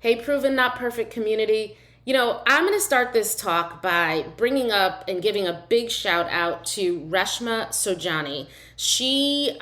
Hey, Proven Not Perfect community. I'm going to start this talk by bringing up and giving a big shout out to Reshma Sojani. She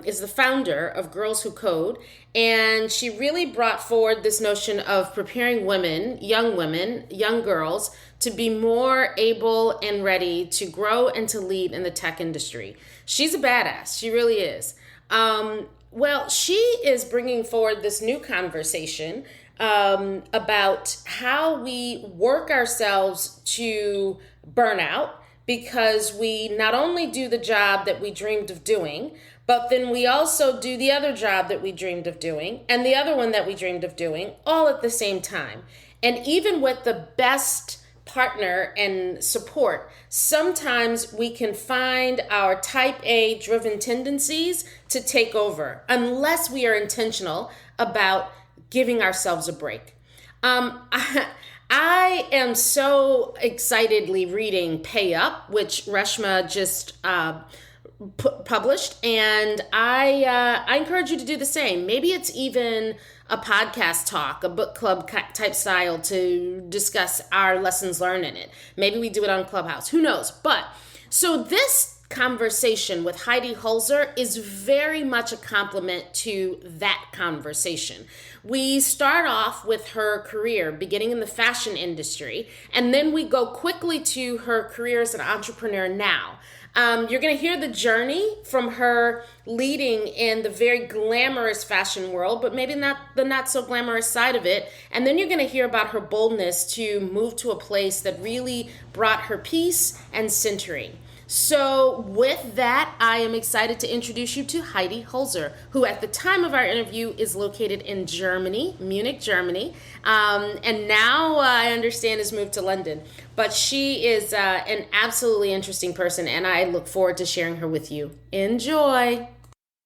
is the founder of Girls Who Code, and she really brought forward this notion of preparing women, young girls, to be more able and ready to grow and to lead in the tech industry. She's a badass. She really is. Well, she is bringing forward this new conversation about how we work ourselves to burnout because we not only do the job that we dreamed of doing, but then we also do the other job that we dreamed of doing and the other one that we dreamed of doing all at the same time. And even with the best partner and support, sometimes we can find our type A driven tendencies to take over unless we are intentional about giving ourselves a break. I am so excitedly reading Pay Up, which Reshma just published, and I encourage you to do the same. Maybe it's even a podcast talk, a book club type style to discuss our lessons learned in it. Maybe we do it on Clubhouse. Who knows? But so this conversation with Heidi Hoelzer is very much a complement to that conversation. We start off with her career beginning in the fashion industry, and then we go quickly to her career as an entrepreneur now. You're going to hear the journey from her leading in the very glamorous fashion world, but maybe not the not so glamorous side of it. And then you're going to hear about her boldness to move to a place that really brought her peace and centering. So with that, I am excited to introduce you to Heidi Hoelzer, who at the time of our interview is located in Germany, Munich, Germany, and now I understand has moved to London. But she is an absolutely interesting person, and I look forward to sharing her with you. Enjoy.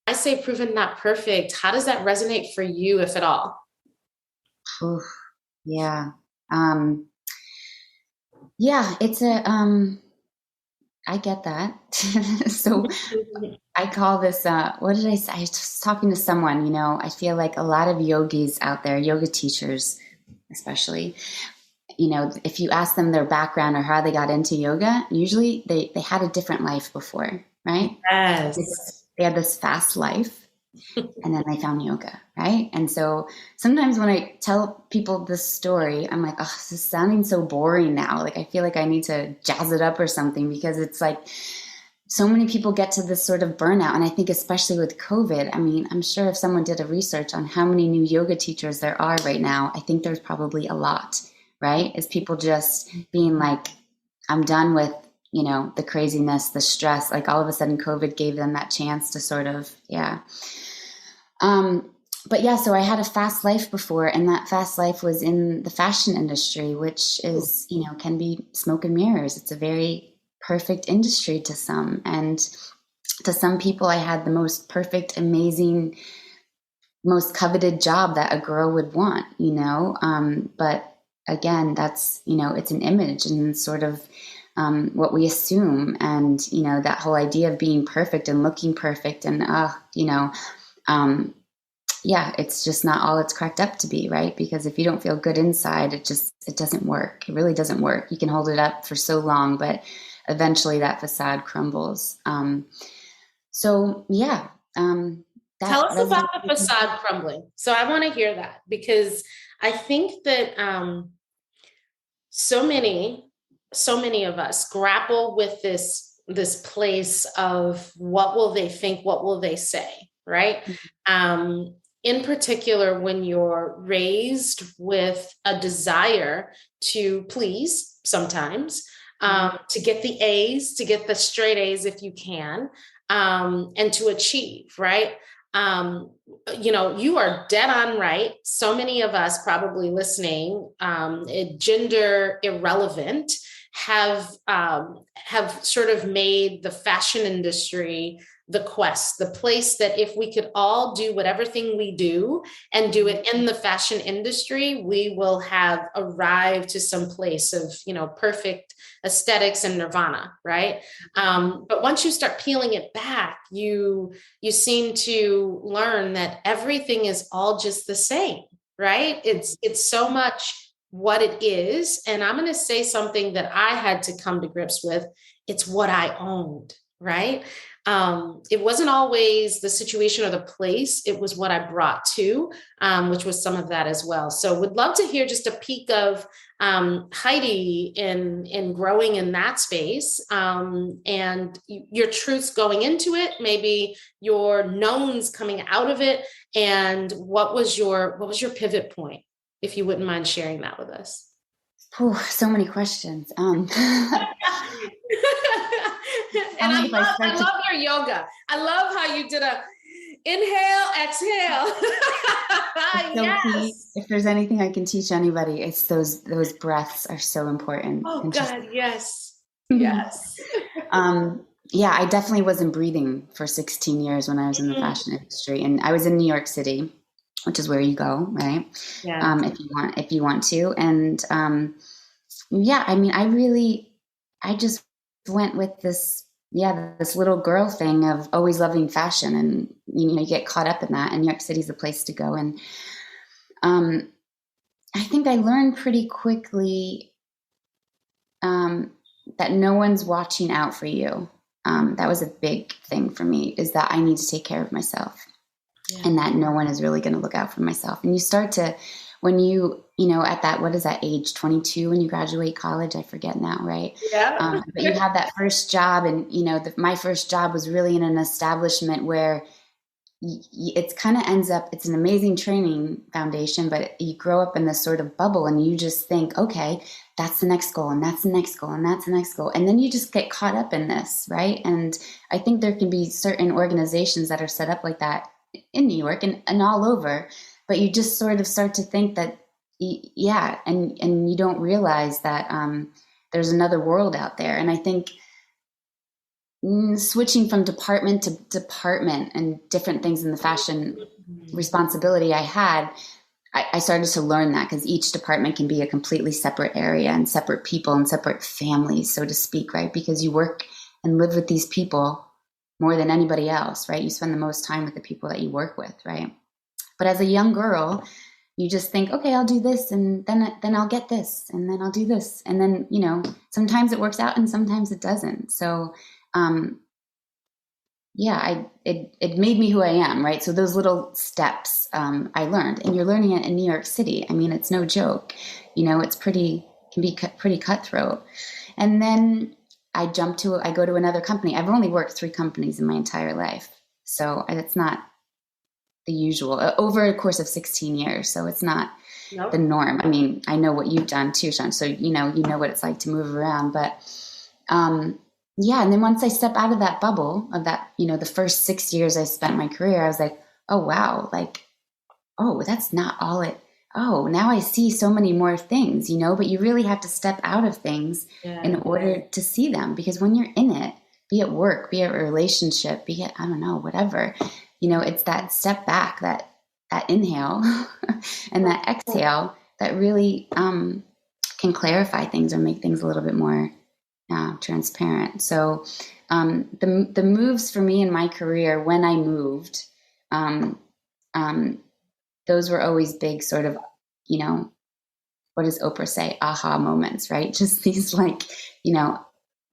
I say proven not perfect. How does that resonate for you, if at all? Oof, yeah. Yeah, it's I get that. So I call this, what did I say? I was just talking to someone, I feel like a lot of yogis out there, yoga teachers, especially, if you ask them their background or how they got into yoga, usually they had a different life before, right? Yes. They had this fast life and then they found yoga, right? And so sometimes when I tell people this story, I'm like, oh, this is sounding so boring now. Like, I feel like I need to jazz it up or something, because it's like so many people get to this sort of burnout. And I think especially with COVID, I mean, I'm sure if someone did a research on how many new yoga teachers there are right now, I think there's probably a lot, right? Is people just being like, I'm done with, the craziness, the stress. Like all of a sudden COVID gave them that chance to sort of, yeah. But yeah, so I had a fast life before, and that fast life was in the fashion industry, which is, can be smoke and mirrors. It's a very perfect industry to some. And to some people, I had the most perfect, amazing, most coveted job that a girl would want, but again, that's, it's an image and sort of what we assume. And, that whole idea of being perfect and looking perfect and, yeah, it's just not all it's cracked up to be, right? Because if you don't feel good inside, it doesn't work. It really doesn't work. You can hold it up for so long, but eventually that facade crumbles. So yeah. Tell us about the facade crumbling. So I want to hear that, because I think that so many of us grapple with this place of what will they think, what will they say, right? In particular, when you're raised with a desire to please sometimes, to get the A's, to get the straight A's if you can, and to achieve, right? You are dead on right. So many of us probably listening, gender irrelevant, have sort of made the fashion industry the quest, the place that if we could all do whatever thing we do and do it in the fashion industry, we will have arrived to some place of, perfect aesthetics and nirvana, right? But once you start peeling it back, you seem to learn that everything is all just the same, right? It's so much what it is. And I'm going to say something that I had to come to grips with. It's what I owned, right? It wasn't always the situation or the place. It was what I brought to, which was some of that as well. So would love to hear just a peek of Heidi in growing in that space, and your truths going into it, maybe your knowns coming out of it, and what was your pivot point, if you wouldn't mind sharing that with us. Oh, so many questions. And Only if I I start to love your yoga. I love how you did a inhale, exhale. so key. Yes. If there's anything I can teach anybody, it's those breaths are so important. Oh And just God, yes. Yes. yeah, I definitely wasn't breathing for 16 years when I was in the fashion industry, and I was in New York City, which is where you go, right? Yeah. If you want to, and yeah, I mean, I just went with this, yeah, this little girl thing of always loving fashion, and you get caught up in that. And New York City's the place to go, and um, I think I learned pretty quickly that no one's watching out for you. That was a big thing for me, is that I need to take care of myself, and that no one is really going to look out for myself. And you start to, when at that, what is that age, 22, when you graduate college, I forget now, right? Yeah. But you have that first job, and my first job was really in an establishment where it's kind of ends up, it's an amazing training foundation, but you grow up in this sort of bubble, and you just think, okay, that's the next goal, and that's the next goal, and that's the next goal. And then you just get caught up in this, right? And I think there can be certain organizations that are set up like that in New York and all over, but you just sort of start to think that, yeah, and you don't realize that there's another world out there. And I think switching from department to department and different things in the fashion responsibility I had, I started to learn that, because each department can be a completely separate area and separate people and separate families, so to speak, right? Because you work and live with these people more than anybody else, right? You spend the most time with the people that you work with, right? But as a young girl, you just think, okay, I'll do this, and then I'll get this, and then I'll do this, and then sometimes it works out and sometimes it doesn't. So yeah, it made me who I am, right? So those little steps I learned, and you're learning it in New York City. I mean, it's no joke. It's can be pretty cutthroat. And then I go to another company. I've only worked 3 companies in my entire life, so it's not the usual over a course of 16 years. So it's not the norm. I mean, I know what you've done too, Sean. So you know what it's like to move around, but yeah. And then once I step out of that bubble of that, the first 6 years I spent my career, I was like, oh, wow. Like, oh, that's not all it. Oh, now I see so many more things, but you really have to step out of things in order to see them. Because when you're in it, be it work, be it a relationship, be it, I don't know, whatever, it's that step back, that inhale and that exhale that really can clarify things or make things a little bit more transparent. So the moves for me in my career when I moved, those were always big sort of, what does Oprah say? Aha moments, right? Just these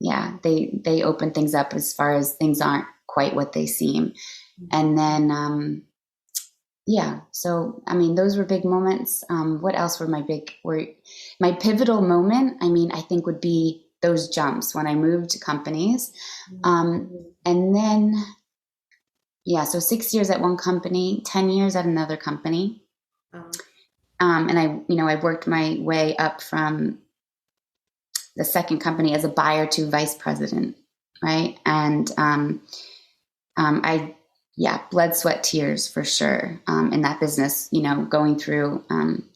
yeah, they open things up as far as things aren't quite what they seem. And then, yeah, so, I mean, those were big moments. What else were my pivotal moment? I mean, I think would be those jumps when I moved companies. And then, yeah, so 6 years at one company, 10 years at another company. And I worked my way up from the second company as a buyer to vice president, right? And blood, sweat, tears for sure in that business, going through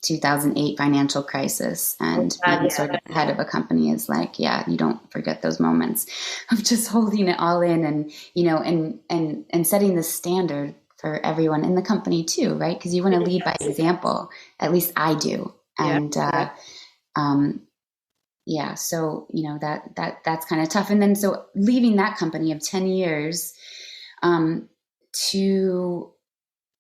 2008 financial crisis and being sort of head of a company is like, yeah, you don't forget those moments of just holding it all in and, and setting the standard for everyone in the company too, right? Because you want to lead by example. At least I do. And yeah, so that's kind of tough. And then so leaving that company of 10 years to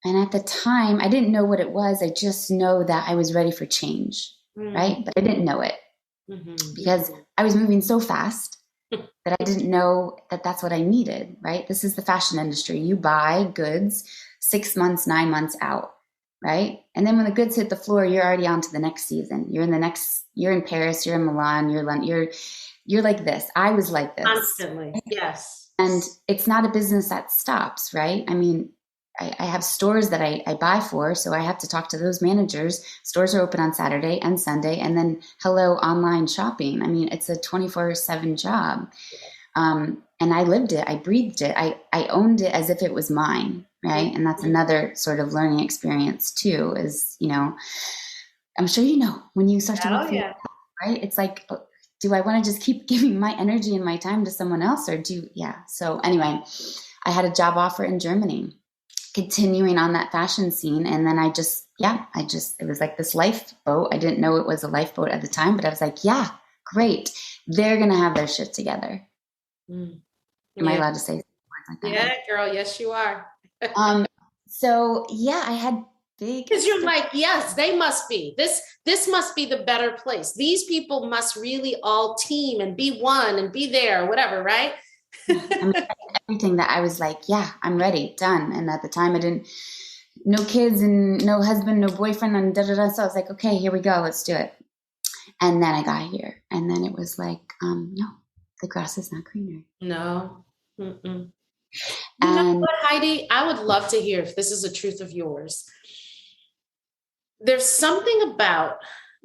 And at the time, I didn't know what it was. I just know that I was ready for change, right? But I didn't know it because I was moving so fast that I didn't know that that's what I needed, right? This is the fashion industry. You buy goods 6 months, 9 months out, right? And then when the goods hit the floor, you're already on to the next season. You're in Paris, you're in Milan, you're London, you're like this. I was like this. Constantly. Yes. And it's not a business that stops, right? I mean, I have stores that I buy for, so I have to talk to those managers. Stores are open on Saturday and Sunday, and then hello, online shopping. I mean, it's a 24/7 job. And I lived it. I breathed it. I owned it as if it was mine, right? And that's another sort of learning experience too, is, I'm sure when you start to work for yourself, right? It's like, do I want to just keep giving my energy and my time to someone else So anyway, I had a job offer in Germany, continuing on that fashion scene. And then it was like this lifeboat. I didn't know it was a lifeboat at the time, but I was like, yeah, great. They're going to have their shit together. Am I allowed to say words like that? Yeah, girl. Yes, you are. So I had big. Because you're like, yes, they must be. This must be the better place. These people must really all team and be one and be there, whatever, right? Everything that I was like, yeah, I'm ready, done. And at the time, no kids and no husband, no boyfriend, and da-da-da. So I was like, okay, here we go, let's do it. And then I got here, and then it was like, no, the grass is not greener. No. You know what, Heidi? I would love to hear if this is a truth of yours. There's something about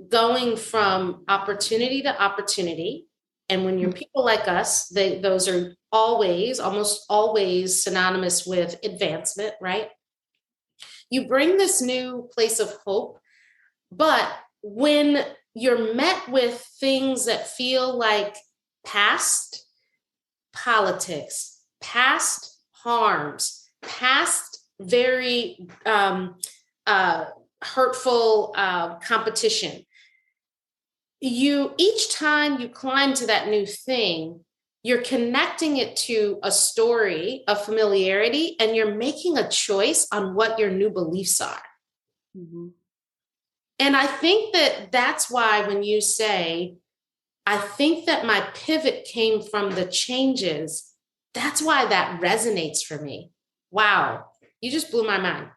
going from opportunity to opportunity. And when you're people like us, those are almost always synonymous with advancement, right? You bring this new place of hope, but when you're met with things that feel like past politics, past harms, past very hurtful competition, each time you climb to that new thing, you're connecting it to a story of familiarity, and you're making a choice on what your new beliefs are. And I think that's why when you say, I think that my pivot came from the changes, that's why that resonates for me. Wow. You just blew my mind.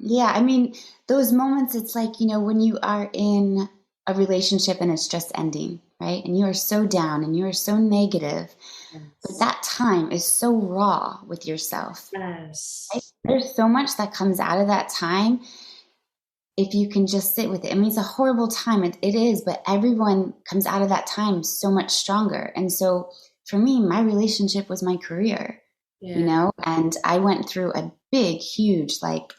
Yeah. I mean, those moments, it's like, when you are in a relationship and it's just ending, right? And you are so down and you are so negative, but that time is so raw with yourself. Yes. Right? There's so much that comes out of that time if you can just sit with it. I mean, it's a horrible time. It is, but everyone comes out of that time so much stronger. And so for me, my relationship was my career, and I went through a big, huge, like,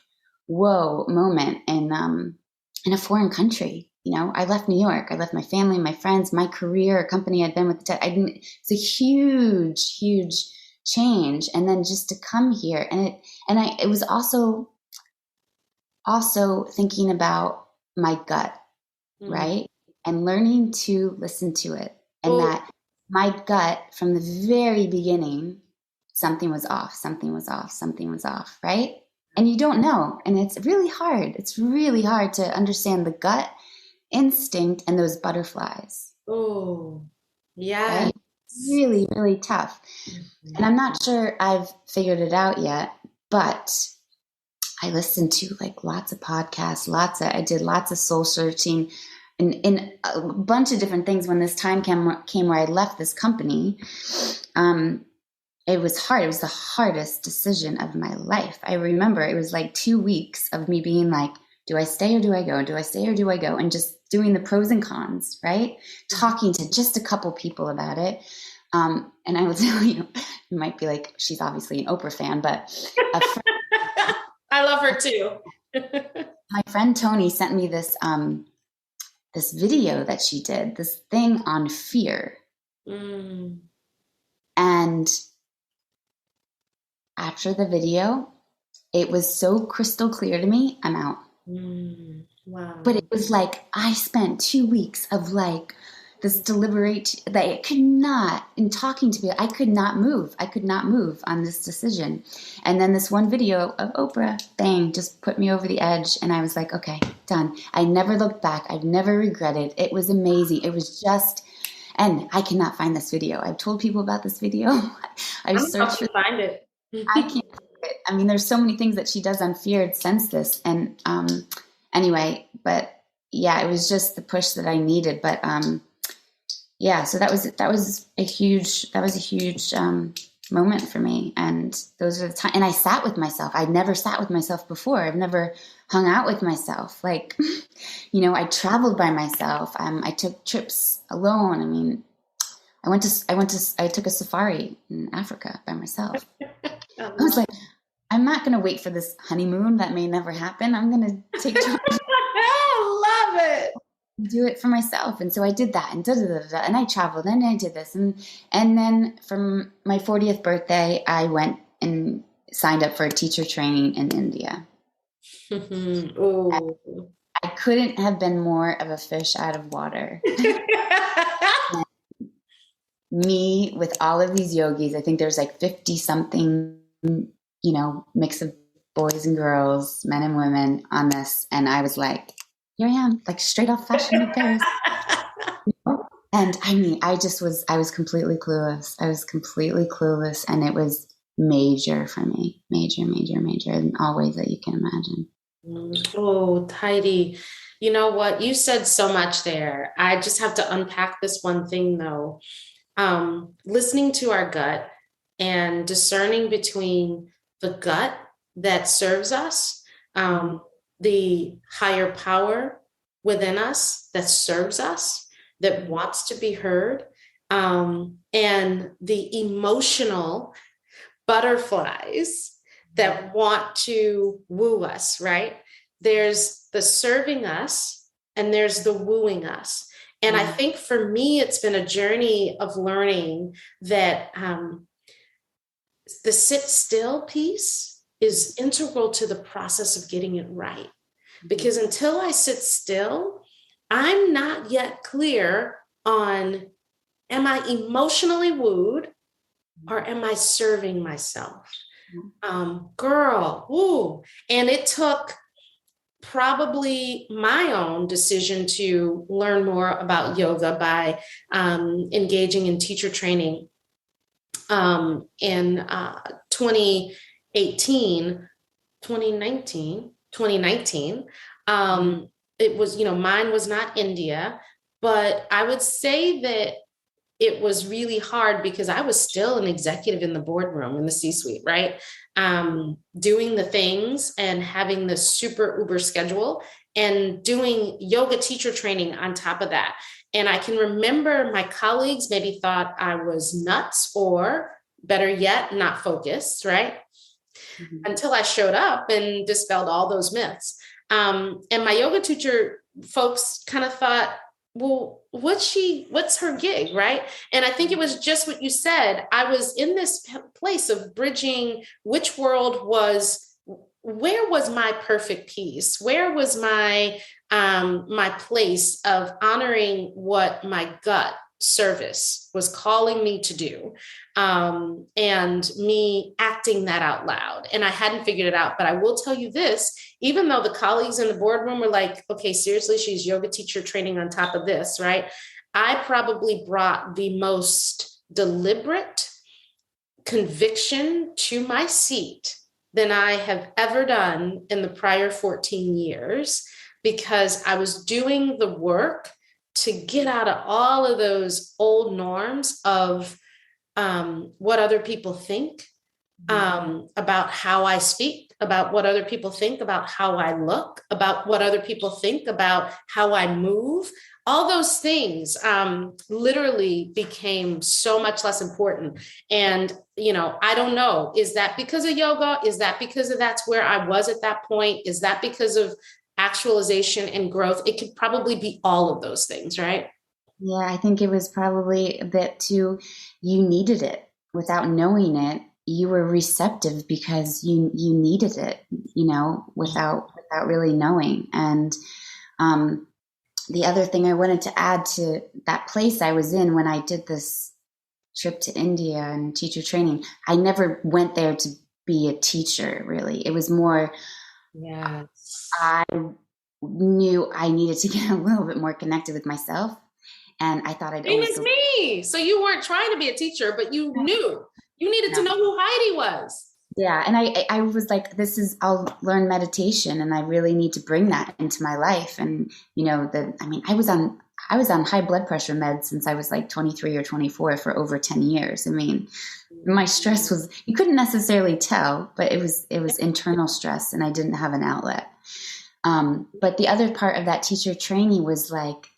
whoa moment in a foreign country. I left New York. I left my family, my friends, my career, a company I'd been with. It's a huge, huge change. And then just to come here, it was also thinking about my gut, right? And learning to listen to it. And that my gut from the very beginning, something was off, right? And you don't know. And it's really hard. It's really hard to understand the gut instinct and those butterflies. Oh, yeah. Right? Really, really tough. And I'm not sure I've figured it out yet, but I listened to like lots of podcasts, I did lots of soul searching and a bunch of different things. When this time came where I left this company, it was hard. It was the hardest decision of my life. I remember it was like 2 weeks of me being like, do I stay or do I go? Do I stay or do I go? And just doing the pros and cons, right? Talking to just a couple people about it. And I will tell you, you might be like, she's obviously an Oprah fan, but I love her too. My friend Tony sent me this video that she did, this thing on fear. And after the video, it was so crystal clear to me, I'm out. Wow. But it was like, I spent 2 weeks of like this deliberate, that I could not, in talking to people, I could not move. I could not move on this decision. And then this one video of Oprah, bang, just put me over the edge. And I was like, okay, done. I never looked back. I've never regretted. It was amazing. It was just, and I cannot find this video. I've told people about this video. I've I'm searched for helping find it. I can't find it. I mean, there's so many things that she does on Feared since this. And anyway, but yeah, it was just the push that I needed. But yeah, so that was a huge moment for me. And those are the times. And I sat with myself. I'd never sat with myself before. I've never hung out with myself. Like, I traveled by myself. I took trips alone. I mean, I took a safari in Africa by myself. I was like, I'm not going to wait for this honeymoon that may never happen. I'm going to take charge. I love it. Do it for myself. And so I did that, and and I traveled, and I did this. And then from my 40th birthday, I went and signed up for a teacher training in India. Oh. I couldn't have been more of a fish out of water. Me with all of these yogis, I think there's like 50 something, mix of boys and girls, men and women on this. And I was like, here I am, like straight off Fashion Week Paris. And I mean, I was completely clueless. And it was major for me, major in all ways that you can imagine. Oh, Heidi, you know what? You said so much there. I just have to unpack this one thing though. Listening to our gut and discerning between the gut that serves us, the higher power within us that serves us, that wants to be heard, and the emotional butterflies that want to woo us, right? There's the serving us and there's the wooing us. And I think for me, it's been a journey of learning that the sit still piece is integral to the process of getting it right. Because until I sit still, I'm not yet clear on, am I emotionally wooed or am I serving myself? Girl, woo. And it took probably my own decision to learn more about yoga by engaging in teacher training in 2019. It was, mine was not India, but I would say that it was really hard because I was still an executive in the boardroom, in the C-suite, right? Doing the things and having the super uber schedule and doing yoga teacher training on top of that. And I can remember my colleagues maybe thought I was nuts or better yet, not focused, right? Until I showed up and dispelled all those myths. And my yoga teacher folks kind of thought, well, what's her gig, right? And I think it was just what you said. I was in this place of bridging which world where was my perfect piece? Where was my place of honoring what my gut service was calling me to do, and me acting that out loud. And I hadn't figured it out, but I will tell you this, even though the colleagues in the boardroom were like, okay, seriously, she's yoga teacher training on top of this, right? I probably brought the most deliberate conviction to my seat than I have ever done in the prior 14 years, because I was doing the work to get out of all of those old norms of what other people think about how I speak, about what other people think about how I look, about what other people think about how I move. All those things literally became so much less important. And, I don't know, is that because of yoga? Is that because of that's where I was at that point? Is that because of actualization and growth? It could probably be all of those things, right? Yeah, I think it was probably a bit too, you needed it. Without knowing it, you were receptive because you needed it, without really knowing. And the other thing I wanted to add to that place I was in when I did this trip to India and teacher training, I never went there to be a teacher, really. It was more, Yes. I knew I needed to get a little bit more connected with myself. And I thought I'd Same always as go, me. So you weren't trying to be a teacher, but you knew you needed to no. know who Heidi was. Yeah. And I was like, I'll learn meditation and I really need to bring that into my life. And, I was on high blood pressure meds since I was like 23 or 24 for over 10 years. I mean, my stress was, you couldn't necessarily tell, but it was internal stress and I didn't have an outlet. But the other part of that teacher training was like,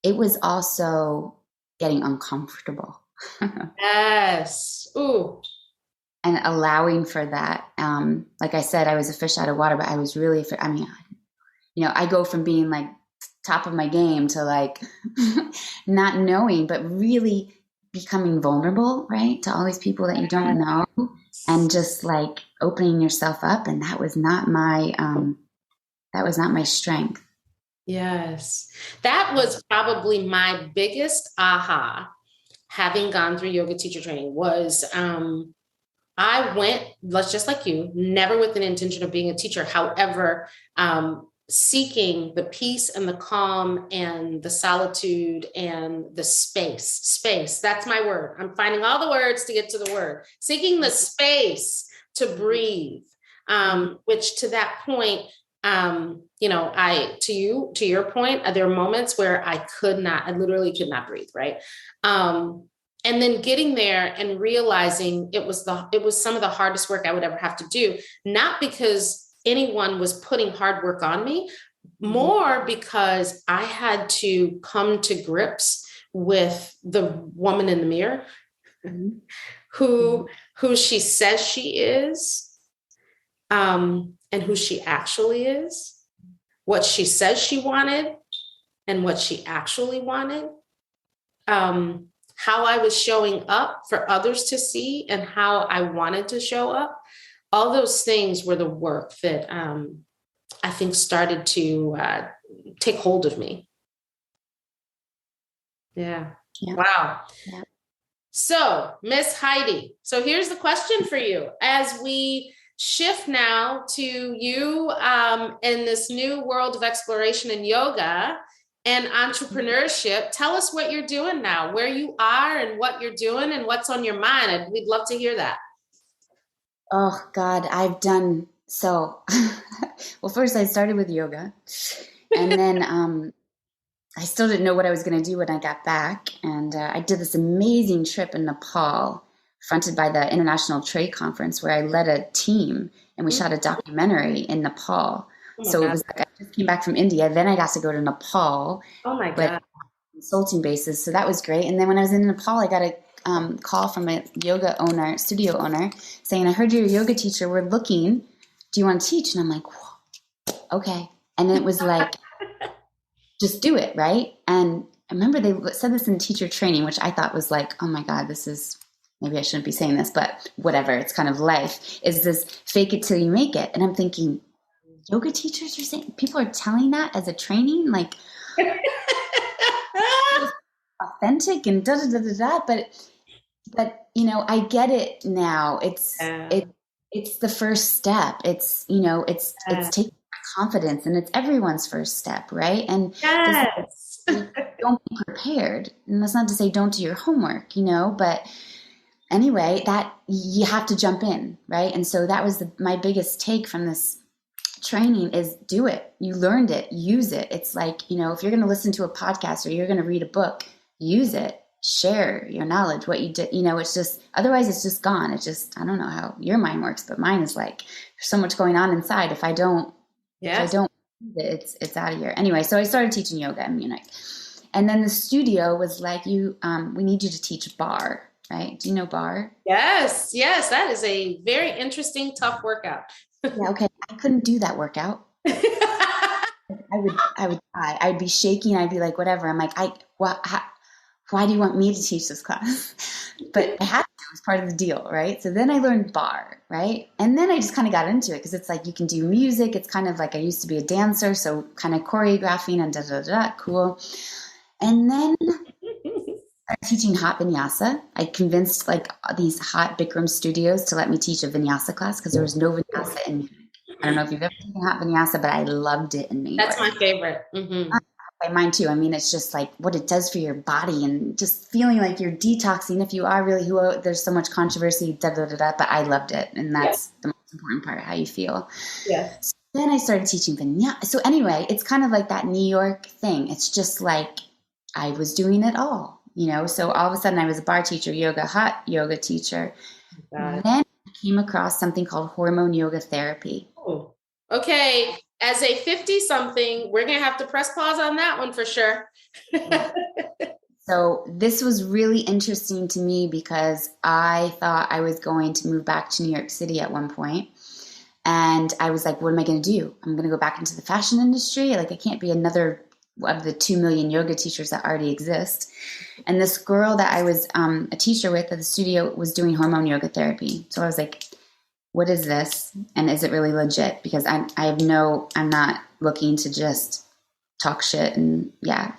it was also getting uncomfortable. Yes. Ooh. And allowing for that. Like I said, I was a fish out of water, but I was really, I go from being like top of my game to like not knowing, but really becoming vulnerable, right? To all these people that you don't know and just like opening yourself up. And that was not my strength. Yes. That was probably my biggest aha having gone through yoga teacher training was I went, just like you, never with an intention of being a teacher. However, seeking the peace and the calm and the solitude and the space. That's my word. I'm finding all the words to get to the word. Seeking the space to breathe, which to that point, to your point, there are moments where I literally could not breathe. Right. And then getting there and realizing it was some of the hardest work I would ever have to do, not because anyone was putting hard work on me, more because I had to come to grips with the woman in the mirror who she says she is, and who she actually is, what she says she wanted and what she actually wanted. How I was showing up for others to see and how I wanted to show up. All those things were the work that I think started to take hold of me. Yeah. Wow. Yeah. So, Miss Heidi, so here's the question for you. As we shift now to you in this new world of exploration in yoga and entrepreneurship, tell us what you're doing now, where you are and what you're doing and what's on your mind. And we'd love to hear that. Oh God, I've done so. Well, first I started with yoga and then I still didn't know what I was going to do when I got back. And I did this amazing trip in Nepal, fronted by the International Trade Conference, where I led a team and we shot a documentary in Nepal. So it was like I just came back from India. Then I got to go to Nepal. Oh my God. Consulting basis. So that was great. And then when I was in Nepal, I got a call from a studio owner saying, I heard you're a yoga teacher. We're looking. Do you want to teach? And I'm like, whoa, okay. And then it was like, just do it, right? And I remember they said this in teacher training, which I thought was like, oh my God, maybe I shouldn't be saying this, but whatever, it's kind of life, is this fake it till you make it. And I'm thinking, yoga teachers are saying, people are telling that as a training, like authentic and da-da-da-da-da, but I get it now. It's the first step. It's taking confidence, and it's everyone's first step, right? And don't be prepared. And that's not to say don't do your homework, but anyway, that you have to jump in, right? And so that was my biggest take from this training is do it. You learned it, use it. It's like, if you're going to listen to a podcast or you're going to read a book, use it, share your knowledge, what you did, it's just, otherwise it's just gone. It's just, I don't know how your mind works, but mine is like, there's so much going on inside. If I don't, it's out of here. Anyway, so I started teaching yoga in Munich. And then the studio was like, we need you to teach bar, right? Do you know bar? Yes. That is a very interesting, tough workout. Yeah, okay. I couldn't do that workout. I'd be shaking. I'd be like, whatever. I'm like, why do you want me to teach this class? But I had to. it was part of the deal, right? So then I learned bar, right? And then I just kind of got into it because it's like you can do music. It's kind of like I used to be a dancer, so kind of choreographing and da da da, cool. And then I started teaching hot vinyasa. I convinced like these hot Bikram studios to let me teach a vinyasa class because there was no vinyasa in New York. I don't know if you've ever taken hot vinyasa, but I loved it in New That's York. my favorite. Mine too. I mean, it's just like what it does for your body and just feeling like you're detoxing if you are really who there's so much controversy, da, da, da, da, but I loved it. And that's the most important part, how you feel. Yeah. So then I started teaching vinyasa. So anyway, it's kind of like that New York thing. It's just like I was doing it all, so all of a sudden I was a bar teacher, yoga, hot yoga teacher. Then I came across something called hormone yoga therapy. Oh, okay. As a 50 something, we're going to have to press pause on that one for sure. So this was really interesting to me because I thought I was going to move back to New York City at one point. And I was like, what am I going to do? I'm going to go back into the fashion industry. Like I can't be another of the 2 million yoga teachers that already exist. And this girl that I was a teacher with at the studio was doing hormone yoga therapy. So I was like, what is this? And is it really legit? Because I'm not looking to just talk shit. And yeah,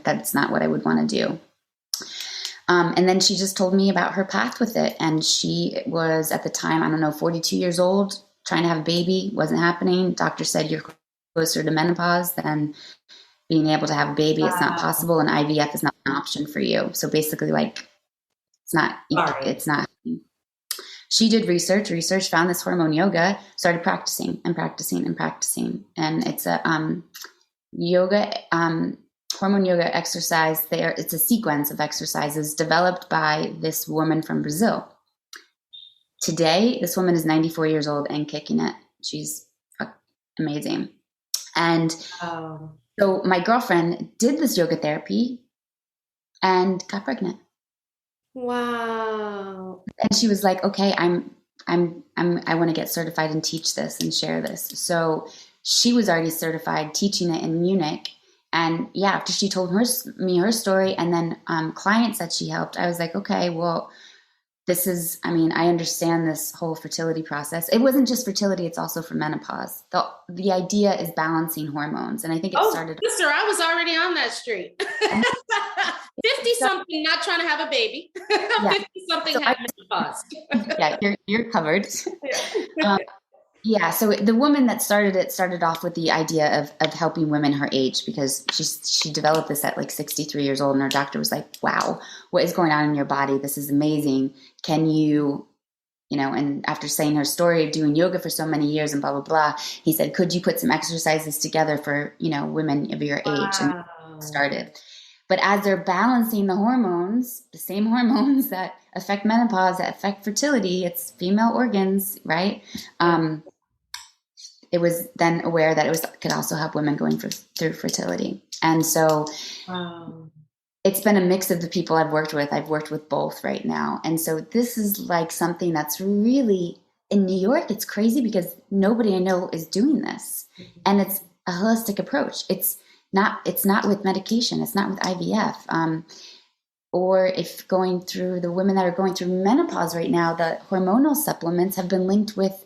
that's not what I would want to do. And then she just told me about her path with it. And she was at the time, I don't know, 42 years old, trying to have a baby, wasn't happening. Doctor said you're closer to menopause than being able to have a baby. Wow. It's not possible. And IVF is not an option for you. So basically like, it's not. She did research, found this hormone yoga, started practicing. And it's a hormone yoga exercise there. It's a sequence of exercises developed by this woman from Brazil. Today, this woman is 94 years old and kicking it. She's amazing. And so my girlfriend did this yoga therapy and got pregnant. Wow. And she was like, okay, I want to get certified and teach this and share this. So she was already certified teaching it in Munich. And yeah, after she told me her story and then clients that she helped, I was like, okay, well, I understand this whole fertility process. It wasn't just fertility, it's also for menopause. The idea is balancing hormones. And I think it started. Sister, I was already on that street. 50 something, not trying to have a baby. 50 something having menopause. Yeah, you're covered. So the woman that started off with the idea of helping women her age, because she developed this at like 63 years old, and her doctor was like, wow, what is going on in your body? This is amazing. Can you, and after saying her story of doing yoga for so many years and blah, blah, blah, he said, could you put some exercises together for, women of your age? Wow. And started. But as they're balancing the hormones, the same hormones that affect menopause, that affect fertility, it's female organs, right? It was then aware that it could also help women going through fertility. And so it's been a mix of the people I've worked with. I've worked with both right now. And so this is like something that's really, in New York, it's crazy because nobody I know is doing this. Mm-hmm. And it's a holistic approach. It's not with medication. It's not with IVF. Or if the women that are going through menopause right now, the hormonal supplements have been linked with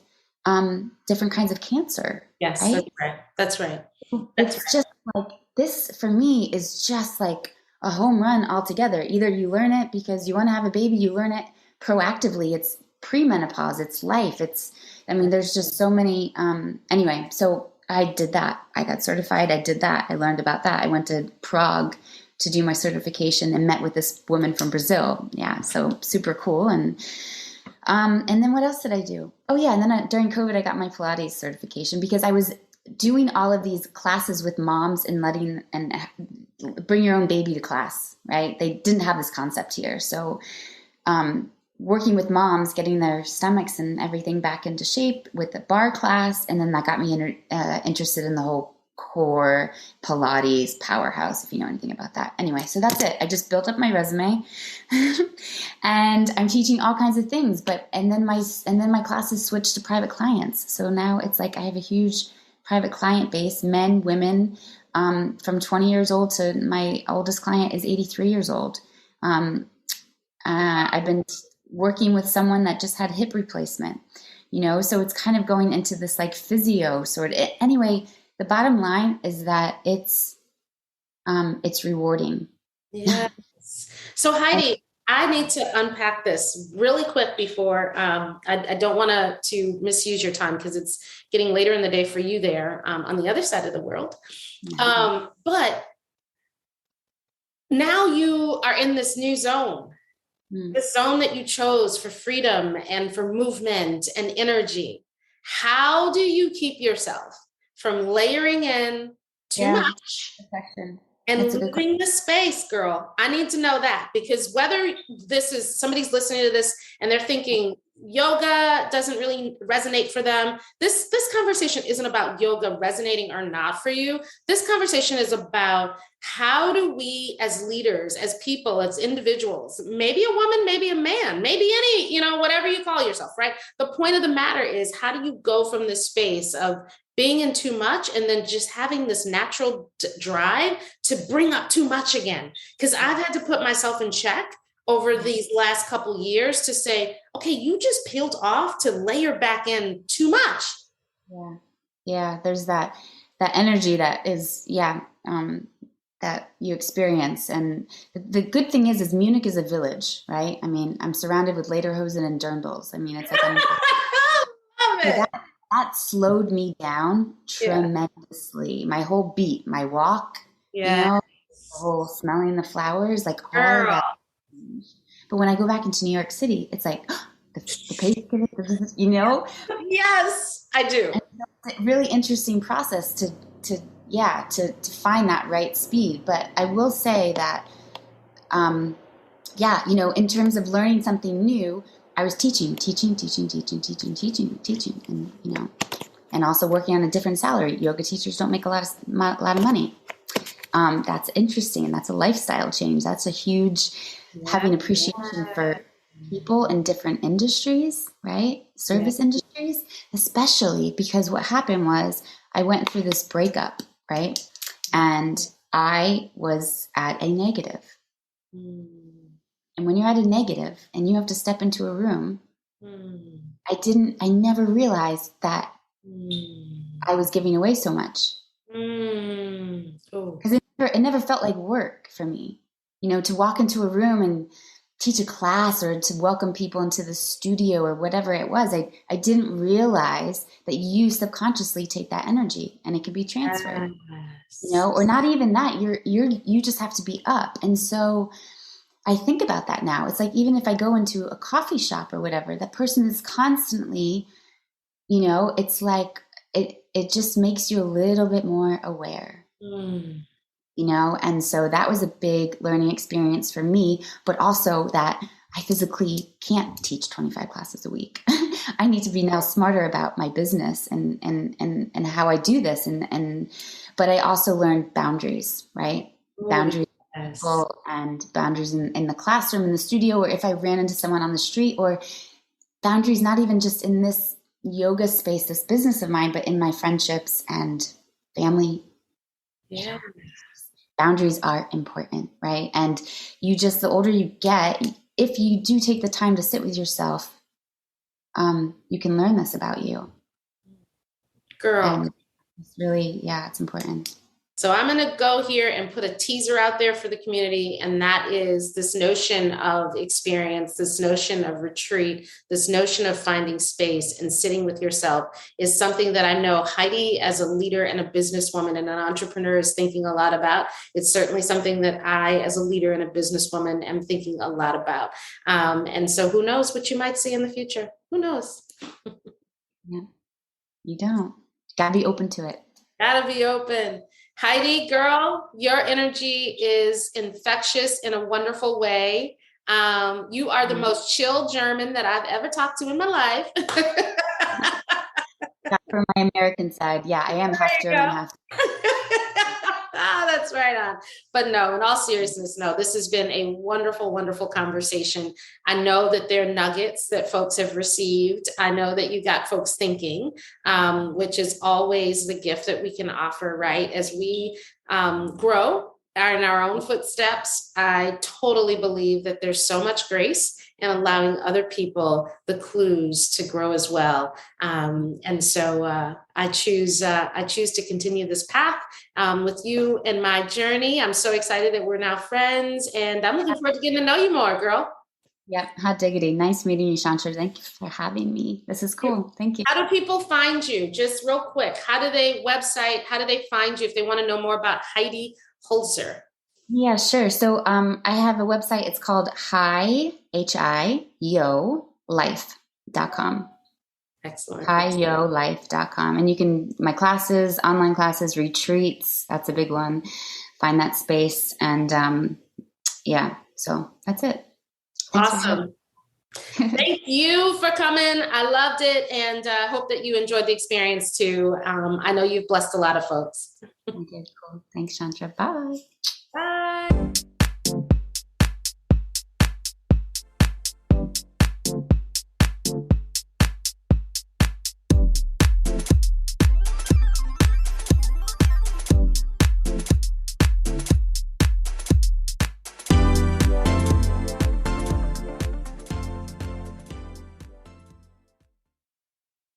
different kinds of cancer. Yes, right? That's right. Just like this for me is just like a home run altogether. Either you learn it because you want to have a baby, you learn it proactively. It's premenopause, it's life. There's just so many. Anyway, so I did that. I got certified. I did that. I learned about that. I went to Prague to do my certification and met with this woman from Brazil. Yeah, so super cool. And then what else did I do? Oh yeah, and then during COVID, I got my Pilates certification because I was doing all of these classes with moms and bring your own baby to class, right? They didn't have this concept here. So working with moms, getting their stomachs and everything back into shape with the bar class. And then that got me interested in the whole core Pilates powerhouse, if you know anything about that. Anyway, so that's it. I just built up my resume and I'm teaching all kinds of things, and then my classes switched to private clients. So now it's like I have a huge private client base, men, women, from 20 years old to my oldest client is 83 years old. I've been working with someone that just had hip replacement, so it's kind of going into this like physio sort of. Anyway, the bottom line is that it's rewarding. Yes. So Heidi, I need to unpack this really quick before I don't want to misuse your time because it's getting later in the day for you there on the other side of the world. But now you are in this new zone, the zone that you chose for freedom and for movement and energy. How do you keep yourself from layering in too much? Perfection. And leaving the space, girl. I need to know that, because whether this is somebody's listening to this and they're thinking yoga doesn't really resonate for them, this conversation isn't about yoga resonating or not for you. This conversation is about how do we as leaders, as people, as individuals, maybe a woman, maybe a man, maybe any, whatever you call yourself, right? The point of the matter is, how do you go from this space of being in too much and then just having this natural drive to bring up too much again? Because I've had to put myself in check over these last couple years to say, okay, you just peeled off to layer back in too much. Yeah. There's that energy that is, that you experience. And the good thing is Munich is a village, right? I mean, I'm surrounded with lederhosen and dirndls. I mean, it's like, love it. That slowed me down tremendously. My whole beat, my walk, the whole smelling the flowers, like all of that. But when I go back into New York City, it's like the pace, Yes, I do. And it's a really interesting process to find that right speed. But I will say that, in terms of learning something new, I was teaching, and also working on a different salary. Yoga teachers don't make a lot of money. That's interesting, and that's a lifestyle change. That's a huge having appreciation for people in different industries, right? Service industries, especially because what happened was I went through this breakup, right? And I was at a negative. And when you're at a negative and you have to step into a room, I never realized that I was giving away so much. Because it never felt like work for me, to walk into a room and teach a class or to welcome people into the studio or whatever it was. I didn't realize that you subconsciously take that energy and it can be transferred, or not even that. You just have to be up. And so I think about that now. It's like, even if I go into a coffee shop or whatever, that person is constantly, it's like, it just makes you a little bit more aware, and so that was a big learning experience for me, but also that I physically can't teach 25 classes a week. I need to be now smarter about my business and how I do this. But I also learned boundaries, right? Boundaries and boundaries in the classroom, in the studio, or if I ran into someone on the street, or boundaries not even just in this yoga space, this business of mine, but in my friendships and family. Boundaries are important, right? And the older you get, if you do take the time to sit with yourself, you can learn this about you. Girl. And it's really, it's important. So I'm going to go here and put a teaser out there for the community. And that is this notion of experience, this notion of retreat, this notion of finding space and sitting with yourself is something that I know Heidi, as a leader and a businesswoman and an entrepreneur, is thinking a lot about. It's certainly something that I, as a leader and a businesswoman, am thinking a lot about. And so who knows what you might see in the future? Who knows? You don't. Gotta be open to it. Gotta be open. Heidi, girl, your energy is infectious in a wonderful way. You are the most chill German that I've ever talked to in my life. From my American side, I am half German, half. That's right on. But no, in all seriousness, no, this has been a wonderful, wonderful conversation. I know that there are nuggets that folks have received. I know that you got folks thinking, which is always the gift that we can offer, right? As we grow in our own footsteps, I totally believe that there's so much grace and allowing other people the clues to grow as well. And so I choose to continue this path with you in my journey. I'm so excited that we're now friends, and I'm looking forward to getting to know you more, girl. Yep. Hot diggity. Nice meeting you, Shontra. Thank you for having me. This is cool. Thank you. How do people find you? Just real quick. How do they find you if they want to know more about Heidi Hoelzer? Yeah, sure. So I have a website. It's called HIYO life.com. Excellent. HIYOlife.com. And you can, my classes, online classes, retreats, that's a big one. Find that space. And yeah, so that's it. Thanks Awesome. Thank you for coming. I loved it, and hope that you enjoyed the experience too. I know you've blessed a lot of folks. Okay, cool. Thanks, Shontra. Bye. Bye.